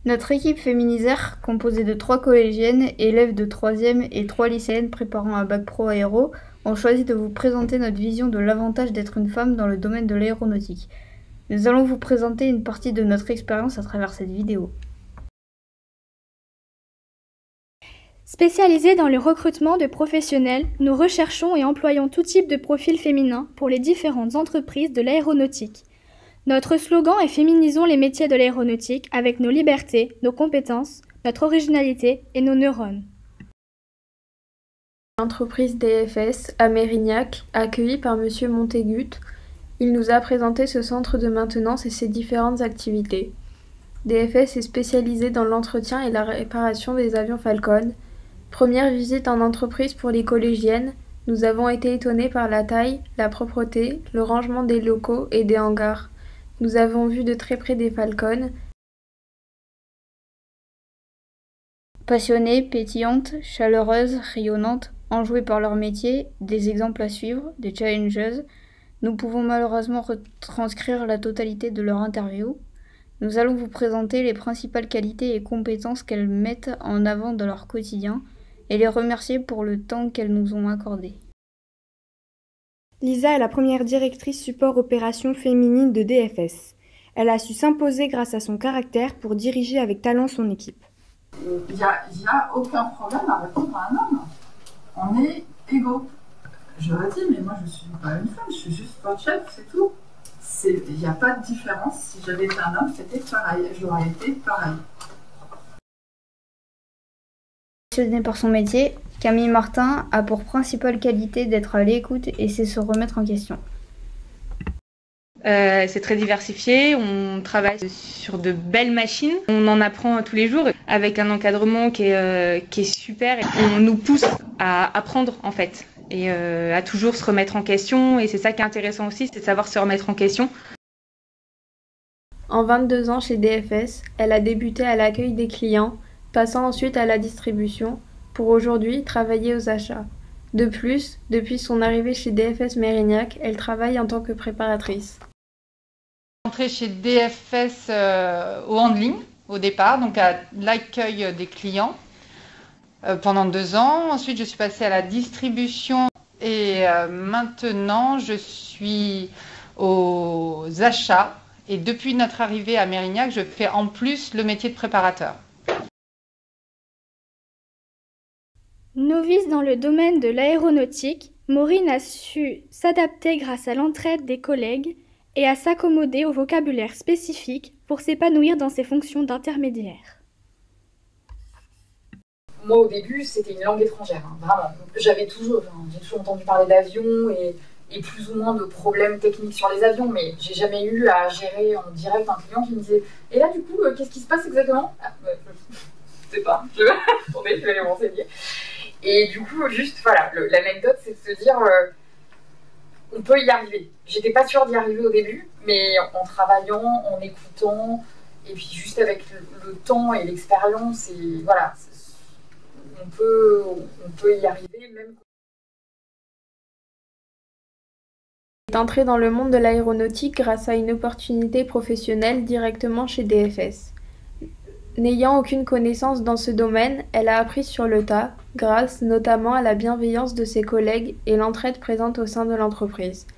Notre équipe féminisaire, composée de 3 collégiennes, élèves de 3e et 3 lycéennes préparant un bac pro aéro, ont choisi de vous présenter notre vision de l'avantage d'être une femme dans le domaine de l'aéronautique. Nous allons vous présenter une partie de notre expérience à travers cette vidéo. Spécialisés dans le recrutement de professionnels, nous recherchons et employons tout type de profil féminin pour les différentes entreprises de l'aéronautique. Notre slogan est « Féminisons les métiers de l'aéronautique avec nos libertés, nos compétences, notre originalité et nos neurones ». L'entreprise DFS à Mérignac, accueillie par Monsieur Montégut, il nous a présenté ce centre de maintenance et ses différentes activités. DFS est spécialisé dans l'entretien et la réparation des avions Falcon. Première visite en entreprise pour les collégiennes, nous avons été étonnés par la taille, la propreté, le rangement des locaux et des hangars. Nous avons vu de très près des Falcon. Passionnées, pétillantes, chaleureuses, rayonnantes, enjouées par leur métier, des exemples à suivre, des challengeuses, nous pouvons malheureusement retranscrire la totalité de leur interview. Nous allons vous présenter les principales qualités et compétences qu'elles mettent en avant dans leur quotidien et les remercier pour le temps qu'elles nous ont accordé. Lisa est la première directrice support opération féminine de DFS. Elle a su s'imposer grâce à son caractère pour diriger avec talent son équipe. Il n'y a aucun problème à répondre à un homme. On est égaux. Je le dis, mais moi je ne suis pas une femme, je suis juste votre chef, c'est tout. Il n'y a pas de différence. Si j'avais été un homme, c'était pareil. J'aurais été pareil. Passionnée par son métier, Camille Martin a pour principale qualité d'être à l'écoute et c'est se remettre en question. C'est très diversifié, on travaille sur de belles machines, on en apprend tous les jours avec un encadrement qui est super et on nous pousse à apprendre en fait et à toujours se remettre en question et c'est ça qui est intéressant aussi, c'est de savoir se remettre en question. En 22 ans chez DFS, elle a débuté à l'accueil des clients, passant ensuite à la distribution, pour aujourd'hui travailler aux achats. De plus, depuis son arrivée chez DFS Mérignac, elle travaille en tant que préparatrice. Je suis entrée chez DFS au handling au départ, donc à l'accueil des clients pendant 2 ans. Ensuite, je suis passée à la distribution et maintenant, je suis aux achats. Et depuis notre arrivée à Mérignac, je fais en plus le métier de préparateur. Novice dans le domaine de l'aéronautique, Maureen a su s'adapter grâce à l'entraide des collègues et à s'accommoder au vocabulaire spécifique pour s'épanouir dans ses fonctions d'intermédiaire. Moi, au début, c'était une langue étrangère, vraiment. J'ai toujours entendu parler d'avions et plus ou moins de problèmes techniques sur les avions, mais j'ai jamais eu à gérer en direct un client qui me disait « Et là, du coup, qu'est-ce qui se passe exactement ?» Je sais pas, attendez, je vais aller me renseigner. Et du coup, juste, voilà, l'anecdote, c'est de se dire on peut y arriver. J'étais pas sûre d'y arriver au début, mais en travaillant, en écoutant, et puis juste avec le temps et l'expérience, et voilà, on peut y arriver même. Elle est entrée dans le monde de l'aéronautique grâce à une opportunité professionnelle directement chez DFS. N'ayant aucune connaissance dans ce domaine, elle a appris sur le tas, grâce notamment à la bienveillance de ses collègues et l'entraide présente au sein de l'entreprise.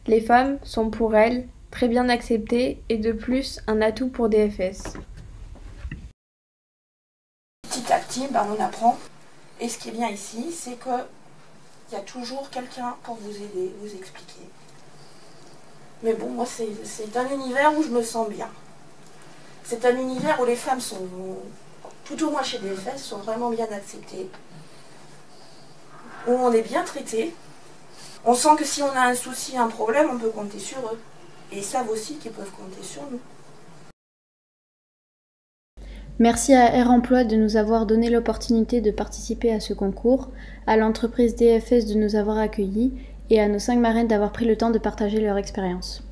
Les femmes sont pour elle très bien acceptées et de plus un atout pour DFS. Petit à petit, on apprend. Et ce qui est bien ici, c'est qu'il y a toujours quelqu'un pour vous aider, vous expliquer. Mais bon, moi, c'est un univers où je me sens bien. C'est un univers où les femmes sont, tout au moins chez DFS, sont vraiment bien acceptées. Où on est bien traité. On sent que si on a un souci, un problème, on peut compter sur eux. Et ils savent aussi qu'ils peuvent compter sur nous. Merci à Air Emploi de nous avoir donné l'opportunité de participer à ce concours, à l'entreprise DFS de nous avoir accueillis et à nos 5 marraines d'avoir pris le temps de partager leur expérience.